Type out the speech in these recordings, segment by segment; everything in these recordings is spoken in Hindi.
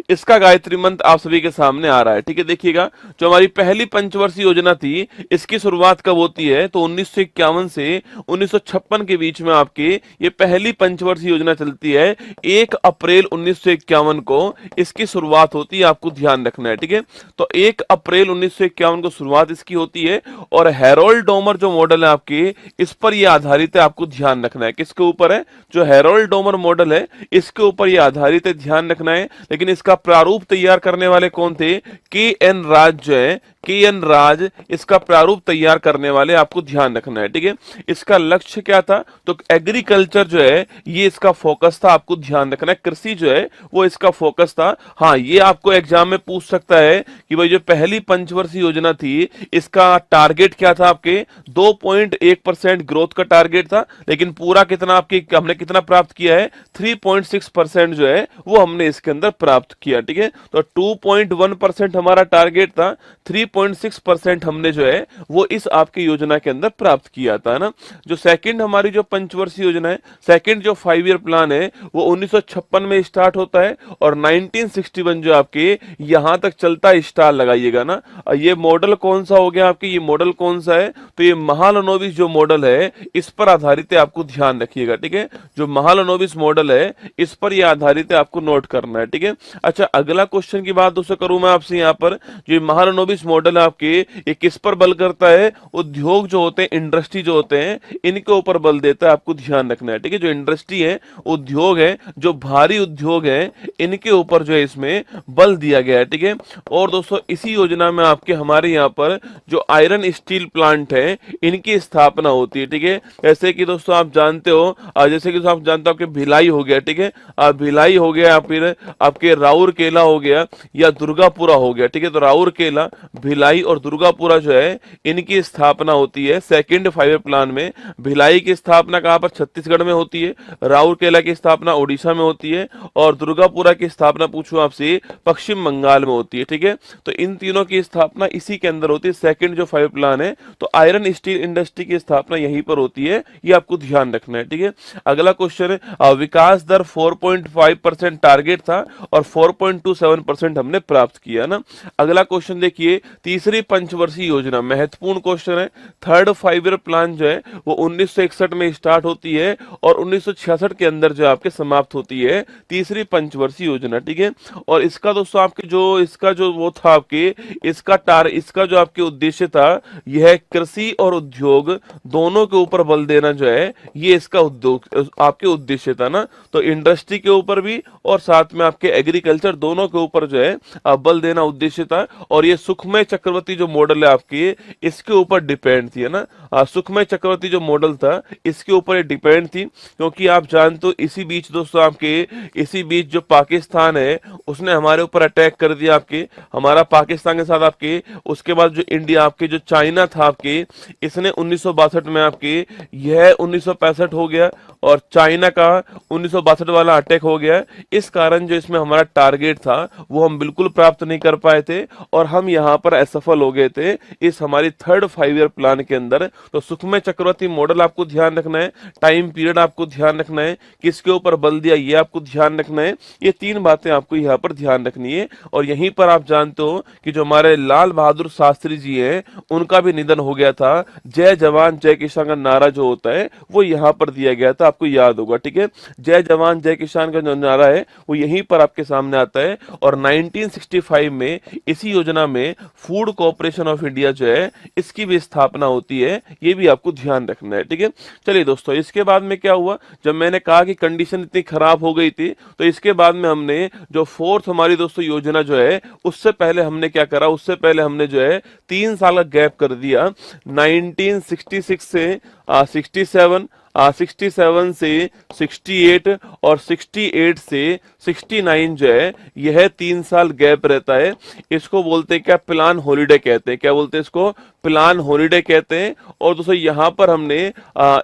इसका गायत्री मंत्र आप सभी के सामने आ रहा है। ठीक है, देखिएगा, जो हमारी पहली पंचवर्षीय योजना थी, इसकी शुरुआत कब होती है? तो 1951 से 1956 के बीच में आपके ये पहली पंचवर्षीय योजना चलती है। 1 अप्रैल 1951 को इसकी शुरुआत होती है, आपको ध्यान रखना है। ठीक है, तो 1 अप्रैल 1951 को शुरुआत इसकी होती है, और हैरोल्ड डोमर जो मॉडल है आपके, इस पर ये आधारित है, आपको ध्यान रखना है। किसके ऊपर है? जो हैरोल्ड डोमर मॉडल है, इसके ऊपर ये आधारित है, ध्यान रखना है। लेकिन इसका प्रारूप तैयार करने वाले कौन थे? के एन राज जो है, के एन राज इसका प्रारूप तैयार करने वाले, आपको ध्यान रखना है। ठीक है, इसका लक्ष्य क्या था? तो एग्रीकल्चर जो है ये इसका फोकस था, आपको ध्यान रखना है। कृषि जो है वो इसका फोकस था। हाँ, ये आपको एग्जाम में पूछ सकता है कि भाई जो पहली पंचवर्षीय योजना थी, इसका टारगेट क्या था? आपके 2.1% ग्रोथ का टारगेट था, लेकिन पूरा कितना आपके हमने कितना प्राप्त किया है? 3.6% जो है वो हमने इसके अंदर प्राप्त किया। ठीक है, तो 2.1% हमारा टारगेट था, 3.6% हमने जो है वो इस आपकी योजना के अंदर प्राप्त किया था ना। जो सेकंड हमारी जो पंचवर्षीय योजना है, सेकंड जो 5 ईयर प्लान है, वो 1956 में स्टार्ट होता है, और 1961 जो आपके यहां तक चलता है। स्टार लगाइएगा ना। ये मॉडल कौन सा हो गया आपके? ये मॉडल कौन सा है? तो ये महालनोबिस जो मॉडल है, इस पर आधारित है, आपको ध्यान रखिएगा। ठीक है, जो महालनोबिस मॉडल है, इस पर ये आधारित है, आपको नोट करना है। ठीक है, अच्छा, अगला क्वेश्चन की बात दोस्तों करूं मैं आपसे यहाँ पर, जो महालनोबिस मॉडल है आपके, ये किस पर बल करता है? उद्योग जो होते हैं, इंडस्ट्री जो होते हैं, इनके ऊपर बल देता है, आपको ध्यान रखना है। ठीक है, जो इंडस्ट्री है, उद्योग है, जो भारी उद्योग है, इनके ऊपर जो है इसमें बल दिया गया है। ठीक है, और दोस्तों इसी योजना में आपके हमारे यहाँ पर जो आयरन स्टील प्लांट है, इनकी स्थापना होती है। ठीक है, जैसे कि दोस्तों आप जानते हो, जैसे कि आप जानते हो आपके भिलाई हो गया। ठीक है, भिलाई हो गया, फिर आपके राउरकेला हो गया, या दुर्गापुरा हो गया। ठीक है, तो राउरकेला, भिलाई और दुर्गापुरा जो है, इनकी स्थापना होती है सेकंड 5 ईयर प्लान में। भिलाई की स्थापना कहां पर? छत्तीसगढ़ में होती है। राउरकेला की स्थापना उड़ीसा में होती है, और दुर्गापुरा की स्थापना पूछूं आपसे, पश्चिम बंगाल में होती है। ठीक है, तो इन तीनों की स्थापना इसी के अंदर होती है, सेकंड जो 5 प्लान है। तो आयरन स्टील इंडस्ट्री की स्थापना यहीं पर होती है, ये आपको ध्यान रखना है। ठीक है, अगला क्वेश्चन है, विकास दर 4.5% टारगेट था, और 4.27% हमने प्राप्त किया ना। अगला क्वेश्चन देखिए, तीसरी पंचवर्षीय योजना, महत्वपूर्ण क्वेश्चन है। थर्ड 5 ईयर प्लान जो है वो 1961 में स्टार्ट होती है, और 1966 के अंदर जो आपके समाप्त होती है तीसरी पंचवर्षीय योजना। ठीक है, और इसका दोस्तों आपके जो इसका जो वो था आपके, इसका जो आपके उद्देश्य था, यह कृषि और उद्योग दोनों के ऊपर बल देना जो है, ये इसका उद्योग आपके उद्देश्य था ना। तो इंडस्ट्री के ऊपर भी और साथ में आपके एग्रीकल्चर दोनों के ऊपर जो है बल देना उद्देश्य था। और ये सुखमय चक्रवर्ती जो मॉडल है आपके, इसके ऊपर डिपेंड थी, है ना। सुखमय चक्रवर्ती जो मॉडल था, इसके ऊपर ये डिपेंड थी, क्योंकि आप जानते हो इसी बीच दोस्तों आपके, इसी बीच जो पाकिस्तान है, उसने हमारे ऊपर अटैक कर दिया आपके, हमारा पाकिस्तान के साथ आपके। उसके बाद जो इंडिया आपके, जो चाइना था आपके, इसने 1962 में आपके, यह 1965 हो गया, और चाइना का 1962 वाला अटैक हो गया। इस कारण जो इसमें हमारा टारगेट था वो हम बिल्कुल प्राप्त नहीं कर पाए थे, और हम यहाँ पर असफल हो गए थे इस हमारी थर्ड 5 ईयर प्लान के अंदर। तो सुखमय चक्रवर्ती मॉडल आपको ध्यान रखना है, टाइम पीरियड आपको ध्यान रखना है, किसके ऊपर बल दिया ये आपको ध्यान रखना है। ये 3 बातें आपको यहाँ पर ध्यान रखनी है। और यहीं पर आप जानते हो कि जो हमारे लाल बहादुर शास्त्री जी हैं, उनका भी निधन हो गया था। जय जवान जय किसान का नारा जो होता है वो यहाँ पर दिया गया था, आपको याद होगा। ठीक है, जय जवान जय किसान का जो नारा है वो यहीं पर आपके सामने आता है। और 1965 में इसी योजना में फूड कॉर्पोरेशन ऑफ इंडिया जो है, इसकी भी स्थापना होती है, ये भी आपको ध्यान रखना है। ठीक है, चलिए दोस्तों, इसके बाद में क्या हुआ, जब मैंने कहा कि कंडीशन इतनी खराब हो गई थी, तो इसके बाद में हमने जो फोर्थ हमारी दोस्तों योजना जो है, उससे पहले हमने क्या करा, उससे पहले हमने जो है 3 साल का गैप कर दिया। 1966 से 67, 67 से 68, और 68 से 69 जो है, यह 3 साल गैप रहता है। इसको बोलते हैं क्या? प्लान हॉलीडे कहते हैं। क्या बोलते हैं इसको? प्लान हॉलीडे कहते हैं। और दोस्तों यहाँ पर हमने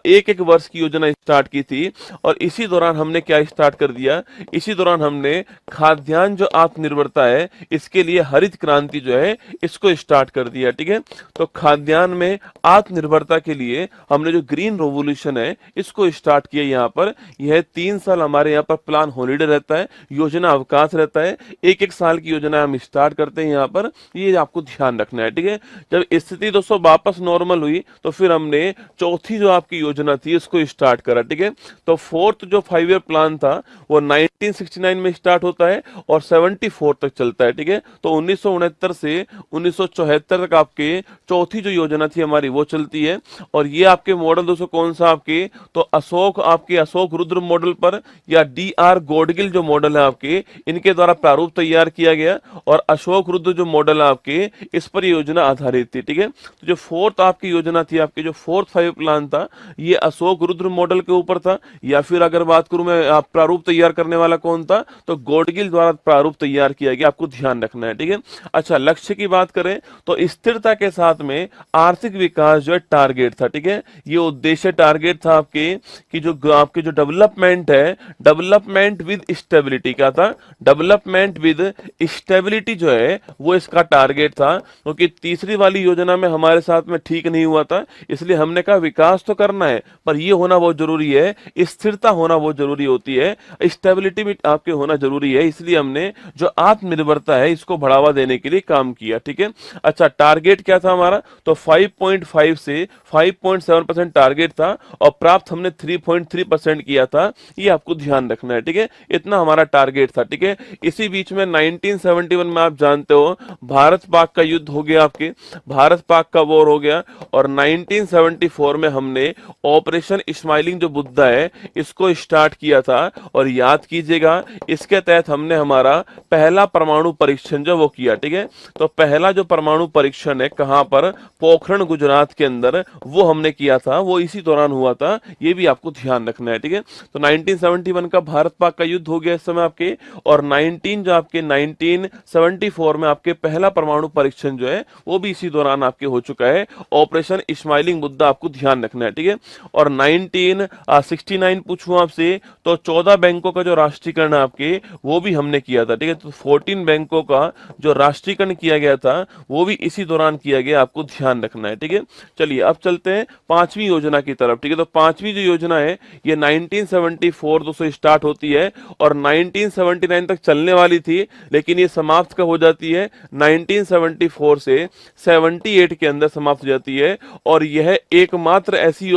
एक एक वर्ष की योजना स्टार्ट की थी, और इसी दौरान हमने क्या स्टार्ट कर दिया, इसी दौरान हमने खाद्यान्न जो आत्मनिर्भरता है, इसके लिए हरित क्रांति जो है, इसको स्टार्ट कर दिया। ठीक है, तो खाद्यान्न में आत्मनिर्भरता के लिए हमने जो ग्रीन रेवोल्यूशन है, इसको स्टार्ट किया यहाँ पर। यह 3 साल हमारे यहाँ पर प्लान हॉलीडे रहता है, योजना अवकाश रहता है, एक एक साल की योजना हम स्टार्ट करते हैं यहाँ पर, ये आपको ध्यान रखना है, ठीक है। जब स्थिति दोस्तों वापस नॉर्मल हुई तो फिर हमने चौथी जो आपकी योजना थी उसको स्टार्ट करा, ठीक है। तो फोर्थ जो 5 ईयर प्लान था वो 1969 में स्टार्ट होता है और 74 तक चलता है, ठीक है। तो 1969 से 1974 तक आपके चौथी जो योजना थी हमारी वो चलती है। और ये आपके मॉडल दोस्तों कौन सा आपके, तो अशोक रुद्र मॉडल पर या DR गॉडगिल जो मॉडल है आपके, इनके द्वारा प्रारूप तैयार किया गया और अशोक रुद्र जो मॉडल है आपके, इस पर योजना आधारित थी, ठीक है। तो जो फोर्थ आपकी योजना थी, आपकी जो फोर्थ 5 प्लान था, ये अशोक रुद्र मॉडल के ऊपर था। या फिर अगर बात करूं मैं, आप प्रारूप तैयार करने वाला कौन था, तो गॉडगिल द्वारा प्रारूप तैयार किया गया, आपको ध्यान रखना है, ठीक है। अच्छा, लक्ष्य की बात करें तो स्थिरता के साथ में आर्थिक विकास जो है टारगेट था, ठीक है। ये उद्देश्य टारगेट था आपके कि जो आपके जो डेवलपमेंट है, डेवलपमेंट विद स्टेबिलिटी का था, डेवलपमेंट विद स्टेबिलिटी जो है वो इसका टारगेट था। क्योंकि तीसरी वाली योजना में हमारे साथ में ठीक नहीं हुआ था, इसलिए हमने कहा विकास तो करना है पर ये होना बहुत जरूरी है, स्थिरता होना बहुत जरूरी होती है, स्टेबिलिटी भी आपके होना जरूरी है। इसलिए हमने जो आत्मनिर्भरता है इसको बढ़ावा देने के लिए काम किया, ठीक है। अच्छा, टारगेट क्या था हमारा, तो 5.5 से 5.7% टारगेट था और प्राप्त हमने 3.3% किया था, ये आपको ध्यान रखना है, ठीक है। इतना हमारा टारगेट था, ठीक है। इसी बीच में 1971 में आप जानते हो भारत पाक का युद्ध हो गया, आपके भारत पाक का वॉर हो गया और 1974 में हमने ऑपरेशन स्माइलिंग जो बुद्धा है इसको स्टार्ट किया था। और याद कीजिएगा, इसके तहत हमने हमारा पहला परमाणु परीक्षण जो वो किया, ठीक है। तो पहला जो परमाणु परीक्षण है कहां पर, पोखरण गुजरात के अंदर, वो हमने किया था, वो इसी दौरान हुआ था, ये भी आपको ध्यान रखना है, ठीक है। तो 1971 का भारत पाक का युद्ध हो गया इस समय आपके, और 1974 में आपके पहला परमाणु परीक्षण जो है वो भी इसी दौरान आपके हो चुका है, ऑपरेशन स्माइलिंग मुद्दा आपको ध्यान रखना है, ठीक है। और 1969 पूछूं आपसे तो 14 बैंकों का जो राष्ट्रीयकरण है आपके वो भी हमने किया था, ठीक है। तो 14 बैंकों का जो राष्ट्रीयकरण किया गया था वो भी इसी दौरान किया गया, आपको ध्यान रखना है, ठीक है। चलिए अब चलते हैं पांचवी योजना की तरफ, ठीक है। तो पांचवी जो योजना है ये 1974 दोस्तों स्टार्ट होती है और 1979 तक चलने वाली थी, लेकिन ये समाप्त कब हो जाती है, 1974 से 78 के अंदर समाप्त हो जाती है। और यह एकमात्र ऐसी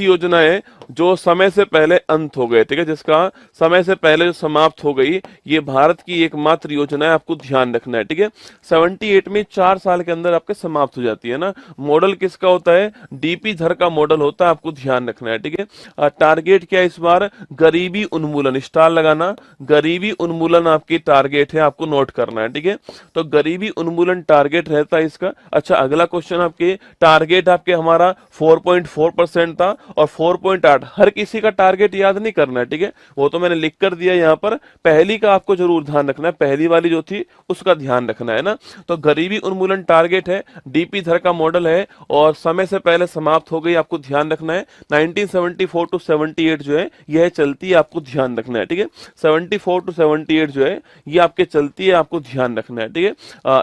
योजना है जो समय से पहले अंत हो गए, ठीक है, जिसका समय से पहले जो समाप्त हो गई, ये भारत की एकमात्र योजना है, आपको ध्यान रखना है, ठीक है। 78 में 4 साल के अंदर आपके समाप्त हो जाती है ना। मॉडल किसका होता है, डीपी धर का मॉडल होता है, आपको ध्यान रखना है, ठीक है। टारगेट क्या है इस बार, गरीबी उन्मूलन, स्टार लगाना, गरीबी उन्मूलन आपकी टारगेट है, आपको नोट करना है, ठीक है। तो गरीबी उन्मूलन टारगेट रहता है इसका। अच्छा, अगला क्वेश्चन आपके, टारगेट आपके हमारा 4.4% था और 4.8, हर किसी का टारगेट याद नहीं करना है, ठीक है, वो तो मैंने लिख कर दिया यहाँ पर, पहली का आपको जरूर ध्यान रखना है, पहली वाली जो थी उसका ध्यान रखना है ना। तो गरीबी उन्मूलन टारगेट है, डीपी धर का मॉडल है और समय से पहले समाप्त हो गई, आपको ध्यान रखना है। 1974 टू 78 जो है यह चलती है, आपको ध्यान रखना है, ठीक है। 74 टू 78 जो है ये आपके चलती है, आपको ध्यान रखना है, ठीक है।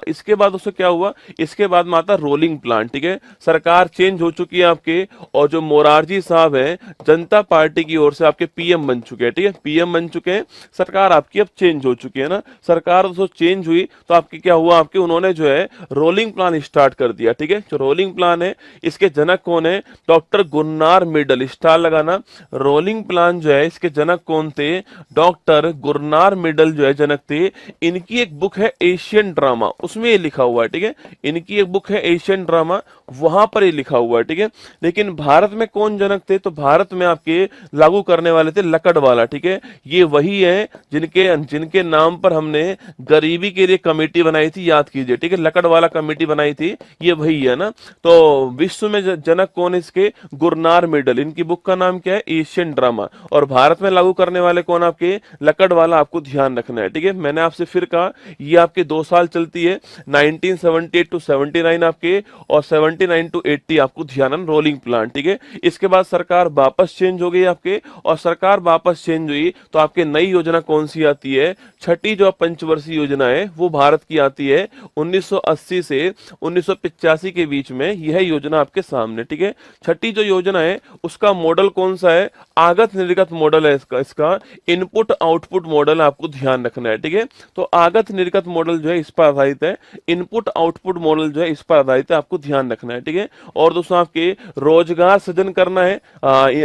इसके बाद उससे क्या हुआ, इसके बाद में आता रोलिंग प्लान, ठीक है। सरकार चेंज हो चुकी है आपके और जो मोरारजी साहब है जनता पार्टी की ओर से आपके पीएम बन चुके हैं, ठीक है, पीएम बन चुके हैं, सरकार आपकी अब चेंज हो चुकी है ना। सरकार दोस्तों चेंज हुई तो आपकी क्या हुआ, आपके उन्होंने जो है रोलिंग प्लान स्टार्ट कर दिया, ठीक है। जो रोलिंग प्लान है इसके जनक कौन है, डॉक्टर गुरनार मिडल, स्टार लगाना। रोलिंग प्लान जो है इसके जनक कौन थे, डॉक्टर गुरनार मिडल जो है जनक थे। इनकी एक बुक है एशियन ड्रामा, उसमें ये लिखा हुआ है, ठीक है, इनकी एक बुक है एशियन ड्रामा, वहां पर ये लिखा हुआ है, ठीक है। लेकिन भारत में कौन जनक थे, तो भारत में आपके लागू करने वाले थे लकड़वाला, ठीक है। ये वही है जिनके नाम पर हमने गरीबी के लिए कमेटी बनाई थी, याद कीजिए, ठीक है, लकड़वाला कमेटी बनाई थी, ये वही है ना। तो विश्व में जनक कौन इसके, गुरनार मिडल, इनकी बुक का नाम क्या है, एशियन ड्रामा। और भारत में लागू करने वाले कौन, आपके लकड़वाला, आपको ध्यान रखना है, ठीक है। मैंने आपसे फिर कहा ये आपके 2 साल चलती है, 1978 टू 79 आपके और 79 टू 80 आपको ध्यान, रोलिंग प्लान, ठीक है। इसके बाद सरकार वापस वापस चेंज हो गई आपके, और सरकार वापस चेंज हुई तो आपके नई योजना कौन सी आती है? छठी जो पंचवर्षीय योजना है वो भारत की आती है 1980 से 1985 के बीच में, यह योजना आपके सामने, ठीक है। छठी जो योजना है उसका मॉडल कौन सा है? आगत निर्गत मॉडल है इसका इनपुट आउटपुट मॉडल आपको ध्यान रखना है, ठीक है। तो आगत निर्गत मॉडल जो है इस पर आधारित है, इनपुट आउटपुट मॉडल जो है इस पर आधारित है, आपको ध्यान रखना है, ठीक है। और दोस्तों आपके रोजगार सृजन करना है,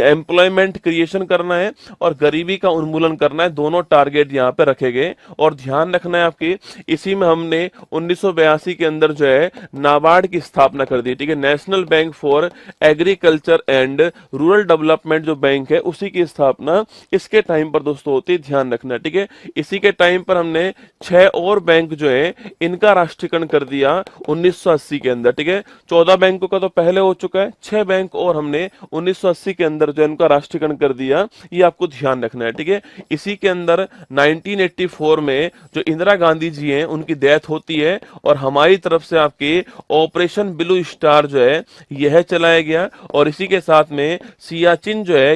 एम्प्लॉयमेंट क्रिएशन करना है, और गरीबी का उन्मूलन करना है, दोनों टारगेट यहाँ पे रखे गए। और ध्यान रखना है आपके, इसी में हमने 1982 के अंदर जो है नाबार्ड की स्थापना कर दी, ठीक है। National bank for agriculture and rural development जो बैंक है उसी की स्थापना इसके टाइम पर दोस्तों होती है, ध्यान रखना, ठीक है। इसी के टाइम पर हमने 6 और बैंक जो है इनका राष्ट्रीयकरण कर दिया 1980 के अंदर, ठीक है। 14 बैंकों का तो पहले हो चुका है, 6 बैंक और हमने 1980 के अंदर जो इनका राष्ट्रीयकरण कर दिया, ये आपको ध्यान रखना है, ठीक है। इसी के अंदर 1984 में जो इंदिरा गांधी जी हैं उनकी डेथ होती है, और हमारी तरफ से आपके ऑपरेशन ब्लू स्टार जो है यह चलाया गया, और इसी के साथ में सियाचिन जो है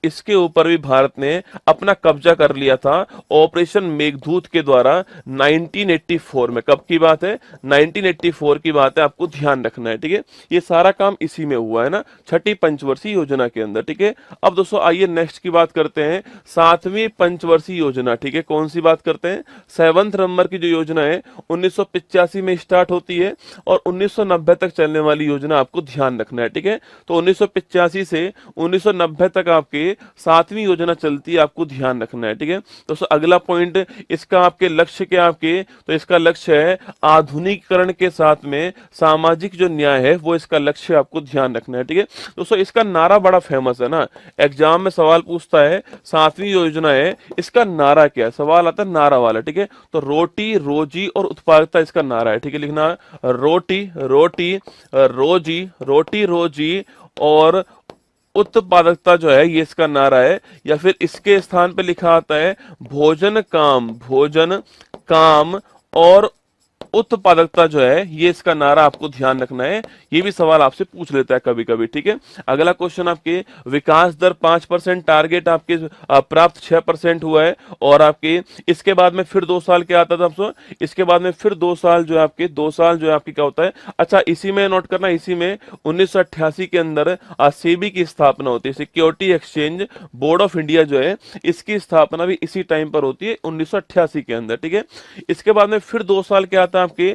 इसके ऊपर भी भारत ने अपना कब्जा कर लिया था ऑपरेशन मेघदूत के द्वारा 1984 में। कब की बात है? 1984 की बात है, आपको ध्यान रखना है, ठीक है। ये सारा काम इसी में हुआ है ना, छठी पंचवर्षीय योजना के अंदर, ठीक है। अब दोस्तों आइए नेक्स्ट की बात करते हैं, 7वीं पंचवर्षीय योजना, ठीक है। कौन सी बात करते हैं? 7th नंबर की जो योजना है 1985 में स्टार्ट होती है और 1990 तक चलने वाली योजना, आपको ध्यान रखना है, ठीक है। तो 1985 से 1990 तक आपके 7वीं योजना चलती है, आपको ध्यान रखना है, ठीक है। दोस्तों अगला पॉइंट, इसका आपके लक्ष्य क्या आपके? तो इसका लक्ष्य है आधुनिकीकरण के साथ में सामाजिक जो न्याय है वो इसका लक्ष्य, आपको ध्यान रखना है, ठीक है। दोस्तों इसका नारा बड़ा फेमस है ना, एग्जाम में सवाल पूछता है 7वीं योजना है, इसका नारा क्या है? सवाल आता है नारा वाला, ठीक है। तो रोटी रोजी और उत्पादकता इसका नारा है, ठीक है। लिखना रोटी रोटी रोजी, रोटी रोजी और उत्पादकता जो है ये इसका नारा है। या फिर इसके स्थान पे लिखा आता है भोजन काम और उत्पादकता जो है ये इसका नारा, आपको ध्यान रखना है। ये भी सवाल आपसे पूछ लेता है कभी कभी, ठीक है। अगला क्वेश्चन आपके, विकास दर 5% टारगेट आपके प्राप्त 6% हुआ है, और आपके इसके बाद में फिर 2 साल क्या आता था आपको? इसके बाद में फिर 2 साल जो है आपके 2 साल जो है आपकी क्या होता है? अच्छा इसी में नोट करना, इसी में 1988 के अंदर सेबी की स्थापना होती है, security exchange board of India जो है इसकी स्थापना भी इसी टाइम पर होती है 1988 के अंदर, ठीक है। इसके बाद में फिर 2 साल क्या आता है आपके?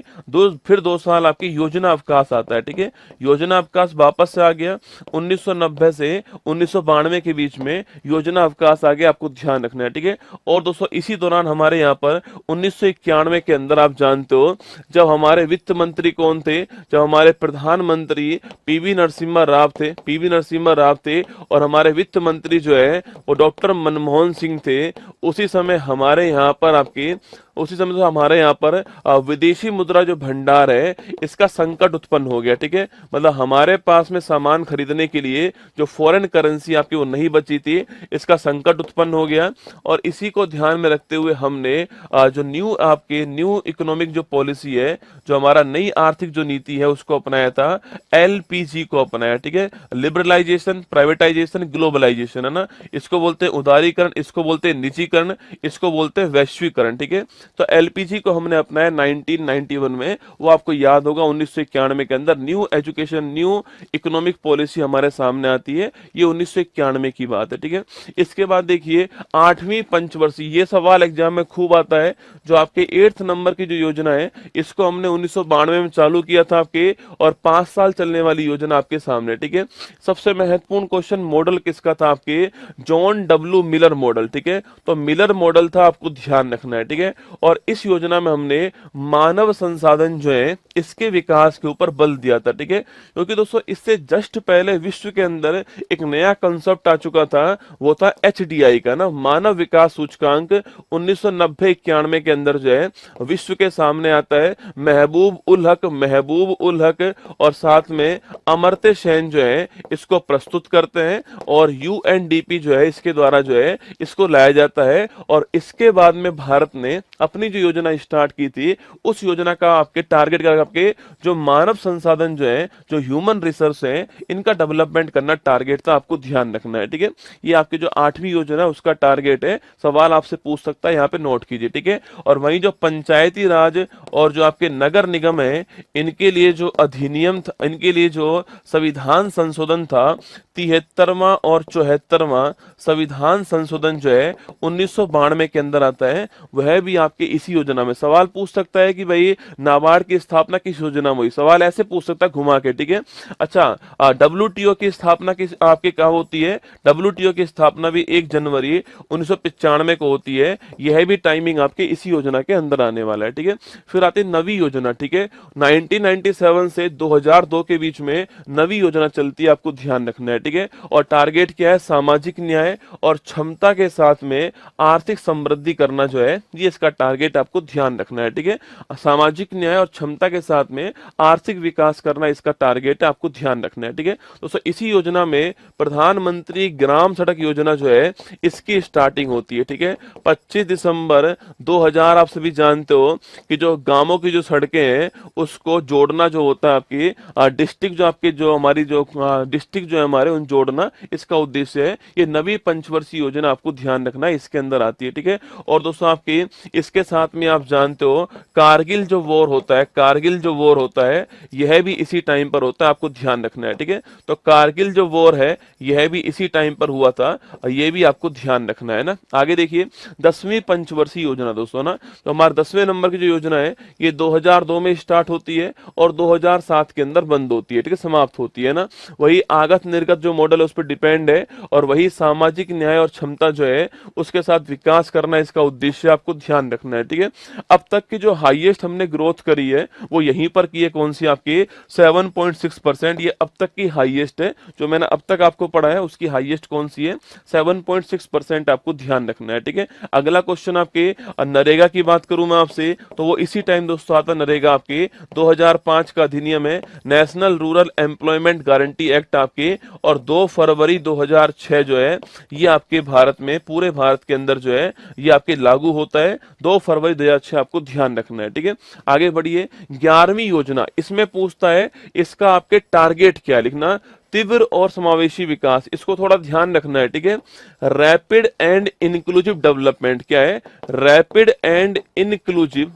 फिर 2 साल आपकी योजना अवकाश आता है, ठीक है। योजना अवकाश वापस से आ गया 1990 से 1992 के बीच में योजना अवकाश आ गया, आपको ध्यान रखना है, ठीक है। और दोस्तों इसी दौरान हमारे यहाँ पर 1991 के अंदर आप जानते हो जब हमारे वित्त मंत्री कौन थे? जब हमारे प्रधानमंत्री पीवी नरसिम्हा राव थे, पीवी नरसिम्हा राव थे, और हमारे वित्त मंत्री जो है वो डॉक्टर मनमोहन सिंह थे। उसी समय हमारे यहाँ पर आपके हमारे यहाँ पर विदेशी मुद्रा जो भंडार है इसका संकट उत्पन्न हो गया, ठीक है। मतलब हमारे पास में सामान खरीदने के लिए जो फॉरेन करेंसी आपकी वो नहीं बची थी, इसका संकट उत्पन्न हो गया। और इसी को ध्यान में रखते हुए हमने जो न्यू इकोनॉमिक जो पॉलिसी है, जो हमारा नई आर्थिक जो नीति है उसको अपनाया था, एलपीजी को अपनाया, ठीक है। लिबरलाइजेशन, प्राइवेटाइजेशन, ग्लोबलाइजेशन, है ना। इसको बोलते हैं उदारीकरण, इसको बोलते हैं निजीकरण, इसको बोलते हैं वैश्वीकरण, ठीक है। तो एलपीजी को हमने अपनाया 1991 में, वो आपको याद होगा 1991 के अंदर new education new economic policy हमारे सामने आती है, ये 1991 की बात है, ठीक है। इसके बाद देखिए 8वीं पंचवर्षीय, ये सवाल एग्जाम में खूब आता है, जो आपके 8th नंबर की जो योजना है इसको हमने 1992 में चालू किया था आपके, और 5 साल चलने वाली योजना आपके सामने, ठीक है। सबसे महत्वपूर्ण क्वेश्चन, मॉडल किसका था आपके? जॉन डब्ल्यू मिलर मॉडल, ठीक है। तो मिलर मॉडल था, आपको ध्यान रखना है, ठीक है। और इस योजना में हमने मानव संसाधन जो है इसके विकास के ऊपर बल दिया था, ठीक है। क्योंकि दोस्तों इससे जस्ट पहले विश्व के अंदर एक नया कंसेप्ट आ चुका था, वो था एचडीआई का ना, मानव विकास सूचकांक। 1990-91 के अंदर जो है विश्व के सामने आता है। महबूब उल हक और साथ में अमर्त्य सेन जो है इसको प्रस्तुत करते हैं, और यूएनडीपी जो है इसके द्वारा जो है इसको लाया जाता है। और इसके बाद में भारत ने अपनी जो योजना स्टार्ट की थी उस उस योजना का आपके टारगेट का आपके जो मानव संसाधन जो है, जो ह्यूमन रिसोर्स है, इनका डेवलपमेंट करना टारगेट था, आपको ध्यान रखना है। ठीक है, ये आपकी जो 8वीं योजना है उसका टारगेट है। सवाल आपसे पूछ सकता है, यहाँ पे नोट कीजिए। ठीक है, और वहीं जो पंचायती राज और जो आपके नगर निगम है, इनके लिए जो अधिनियम था, इनके लिए जो संविधान संशोधन था, 73वां और 74वां संविधान संशोधन जो है 1992 के अंदर आता है, वह भी आपके इसी योजना में। सवाल पूछ सकता है कि भाई नाबार्ड की स्थापना किस योजना में हुई, सवाल ऐसे पूछ सकता है घुमा के। ठीक है, अच्छा डब्ल्यूटीओ की स्थापना किस आपके कहा होती है, डब्ल्यूटीओ की स्थापना भी 1 जनवरी 1995 को होती है, यह भी टाइमिंग आपके इसी योजना के अंदर आने वाला है। ठीक है, फिर आती है नवी योजना। ठीक है, 1997 से 2002 के बीच में नवी योजना चलती है, आपको ध्यान रखना है। ठीक है, और टारगेट क्या है, सामाजिक न्याय और क्षमता के साथ में आर्थिक समृद्धि करना जो है, ये इसका टारगेट आपको ध्यान रखना है। ठीक है, सामाजिक न्याय और क्षमता के साथ में आर्थिक विकास करना इसका टारगेट है, आपको ध्यान रखना है। ठीक है दोस्तों, इसी योजना में प्रधानमंत्री ग्राम सड़क योजना जो है, इसकी स्टार्टिंग होती है। ठीक है, 25 दिसंबर 2000, आप सभी जानते हो कि जो गांवों की जो सड़कें हैं उसको जोड़ना जो होता है, आपकी डिस्ट्रिक्ट जो आपके जो हमारी जो डिस्ट्रिक्ट जो है हमारे, उन जोड़ना इसका उद्देश्य है। ये नवी पंचवर्षीय योजना आपको ध्यान रखना है, इसके अंदर आती है। ठीक है, और दोस्तों आपकी इसके साथ में आप जानते हो कारगिल जो वॉर होता है, कारगिल जो वॉर होता है यह भी इसी टाइम पर होता है, आपको ध्यान रखना है। ठीक है, तो कारगिल जो वॉर है यह भी इसी टाइम पर हुआ था, ये भी आपको ध्यान रखना है ना। आगे देखिए 10वीं पंचवर्षीय योजना दोस्तों ना, तो हमारे 10वें नंबर की जो योजना है ये 2002 में स्टार्ट होती है और 2007 के अंदर बंद होती है। ठीक है, समाप्त होती है ना। वही आगत निर्गत जो मॉडल है उस पर डिपेंड है, और वही सामाजिक न्याय और क्षमता जो है उसके साथ विकास करना इसका उद्देश्य, आपको ध्यान रखना है। ठीक है, अब तक की जो हाईएस्ट हमने ग्रोथ करी है वो यहीं पर की है, कौन सी आपकी 7.6%, ये अब तक की हाईएस्ट है। जो मैंने अब तक आपको पढ़ा है उसकी हाईएस्ट कौन सी है, 7.6% आपको ध्यान रखना है। ठीक है, अगला क्वेश्चन आपके नरेगा की बात करूं मैं आपसे, तो वो इसी टाइम दोस्तों आता नरेगा, आपके 2005 का अधिनियम है, national rural employment guarantee act आपके, और 2 फरवरी 2006 जो है ये आपके भारत में, पूरे भारत के अंदर जो है ये आपके लागू होता है, 2 फरवरी 2006, आपको ध्यान रखना है। ठीक है, आगे बढ़िए 11वीं योजना, इसमें पूछता है इसका आपके टारगेट क्या है, लिखना तीव्र और समावेशी विकास, इसको थोड़ा ध्यान रखना है। ठीक है, रैपिड एंड इंक्लूसिव डेवलपमेंट क्या है, रैपिड एंड इंक्लूसिव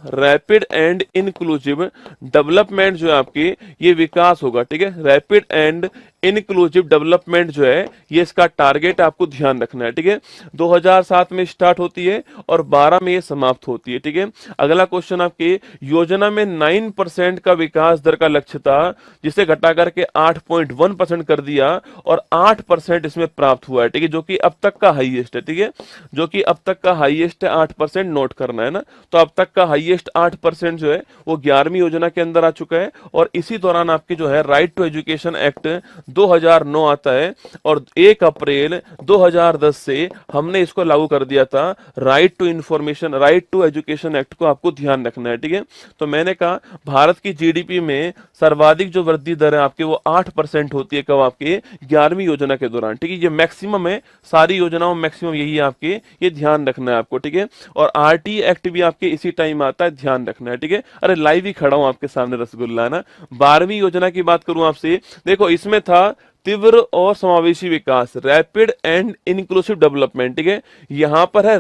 डेवलपमेंट जो है आपकी, ये विकास होगा। ठीक है, रैपिड एंड इंक्लूसिव डेवलपमेंट जो है ये इसका टारगेट, आपको ध्यान रखना है। ठीक है, 2007 में स्टार्ट होती है और 12 में ये समाप्त होती है। ठीक है, अगला क्वेश्चन आपके योजना में 9% का विकास दर का लक्ष्य था, जिसे घटा करके 8.1% कर दिया और 8% इसमें प्राप्त हुआ है। ठीक है, जो कि अब तक का हाईएस्ट है। ठीक है, जो कि अब तक का हाईएस्ट है, 8% नोट करना है ना। तो अब तक का हाईएस्ट 8% जो है वो 11वीं योजना के अंदर आ चुका है, और इसी दौरान आपके जो है राइट टू एजुकेशन एक्ट 2009 आता है, और 1 अप्रैल 2010 से हमने इसको लागू कर दिया था, right to information, right to education act को आपको ध्यान रखना है। ठीक है, तो मैंने कहा भारत की जीडीपी में सर्वाधिक जो वृद्धि दर है आपके वो 8% होती है, कब आपके 11वीं योजना के दौरान। ठीक है, ये मैक्सिमम है, सारी योजनाओं में मैक्सिमम यही है आपके, ये ध्यान रखना है आपको। ठीक है, और आरटी एक्ट भी आपके इसी टाइम आता है, ध्यान रखना है। ठीक है, अरे लाइव ही खड़ा हूं आपके सामने रसगुल्ला है ना। 12वीं योजना की बात करूं आपसे, देखो इसमें था तीव्र और समावेशी विकास, रैपिड एंड इंक्लूसिव डेवलपमेंट। ठीक है, यहां पर है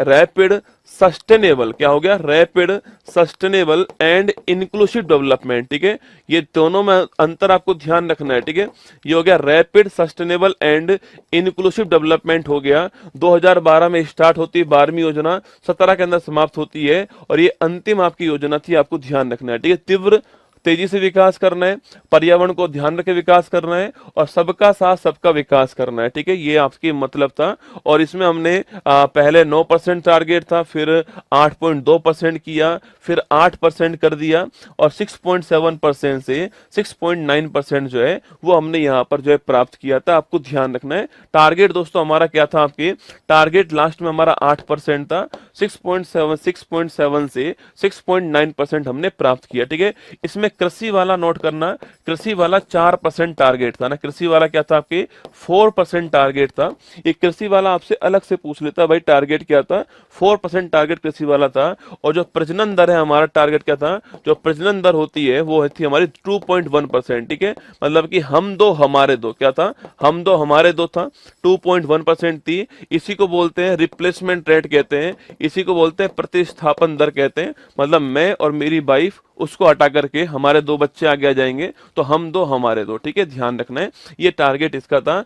रैपिड सस्टेनेबल, क्या हो गया, rapid sustainable and inclusive development. ठीक है, ये दोनों में अंतर आपको ध्यान रखना है। ठीक है, ये हो गया rapid sustainable and inclusive development हो गया, 2012 में स्टार्ट होती है 12वीं योजना, 17 के अंदर समाप्त होती है, और ये अंतिम आपकी योजना थी, आपको ध्यान रखना है। ठीक है, तीव्र तेजी से विकास करना है, पर्यावरण को ध्यान रखे विकास करना है, और सबका साथ सबका विकास करना है। ठीक है, ये आपकी मतलब था, और इसमें हमने पहले 9% टारगेट था, फिर 8.2% किया, फिर 8% कर दिया, और 6.7% से 6.9% जो है वो हमने यहाँ पर जो है प्राप्त किया था, आपको ध्यान रखना है। टारगेट दोस्तों हमारा क्या था, आपके टारगेट लास्ट में हमारा 8% था, 6.7 से 6.9% हमने प्राप्त किया। ठीक है, इसमें आपने कृषि वाला नोट करना, कृषि वाला 4% टारगेट था ना, कृषि वाला क्या था आपके 4% टारगेट था। ये कृषि वाला आपसे अलग से पूछ लेता भाई टारगेट क्या था, 4% टारगेट कृषि वाला था। और जो प्रजनन दर है हमारा टारगेट क्या था, जो प्रजनन दर होती है वो थी हमारी 2.1%। ठीक है, मतलब कि हम दो हमारे दो, क्या था, हम दो हमारे दो था, 2.1% थी। इसी को बोलते हैं रिप्लेसमेंट रेट कहते हैं, इसी को बोलते हैं प्रतिस्थापन दर कहते हैं। मतलब मैं और मेरी वाइफ, उसको हटा करके हमारे दो बच्चे आगे आ जाएंगे तो हम दो हमारे दो। ठीक है, ध्यान रखना है, ये टारगेट इसका था।